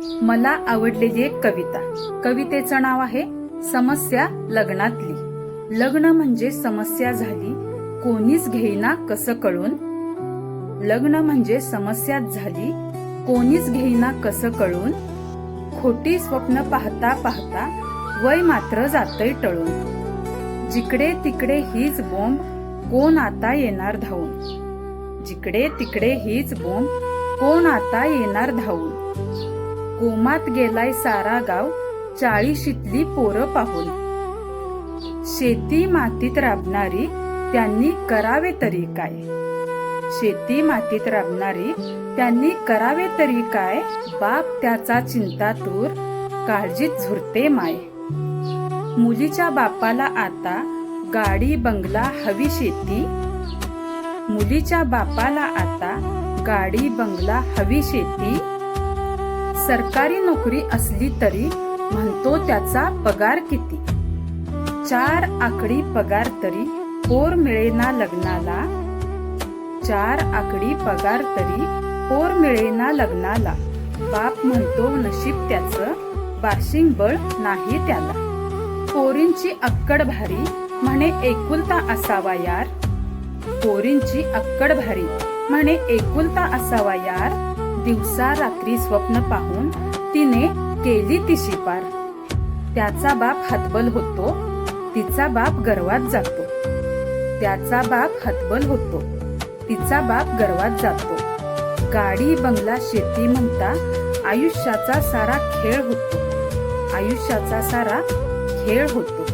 मला आवडलेली एक कविता. कवितेचं नाव आहे समस्या लग्नातली. लग्न म्हणजे समस्या झाली, कोणीच घेईना कसं कळून. लग्न म्हणजे समस्या झाली, कोणीच घेईना कसं कळून. खोटी स्वप्न पाहता पाहता वय मात्र जातय टळून. जिकडे तिकडे हीच बोंब, कोण आता येणार धावून. जिकडे तिकडे हीच बोंब, कोण आता येणार धावून. कोमात गेलाय सारा गाव, 40शीतली पोरं पाहून. शेती मातीत राबणारी त्यांनी करावे तरी काय. शेती मातीत राबणारी त्यांनी करावे तरी काय. बाप त्याचा चिंतातूर, काळजीत झुरते माय. मुलीच्या बापाला आता गाडी बंगला हवी शेती. मुलीच्या बापाला आता गाडी बंगला हवी शेती. सरकारी नोकरी असली तरी म्हणतो त्याचा पगार किती. 4 आकडी पगार तरी पोर मिळेना लग्नाला. 4 आकडी पगार तरी पोर मिळेना लग्नाला. बाप म्हणतो नशीब त्याचं, बाशिंग बळ नाही त्याला. पोरींची अक्कड भारी, म्हणे एकुलता असावा यार. पोरींची अक्कड भारी, म्हणे एकुलता असावा यार. दिवसा रात्री स्वप्न पाहून तिने केली तिशी पार. त्याचा बाप हतबल होतो, तिचा बाप गर्वात जातो. त्याचा बाप हतबल होतो, तिचा बाप गर्वात जातो. गाडी बंगला शेती म्हणता आयुष्याचा सारा खेळ होतो. आयुष्याचा सारा खेळ होतो.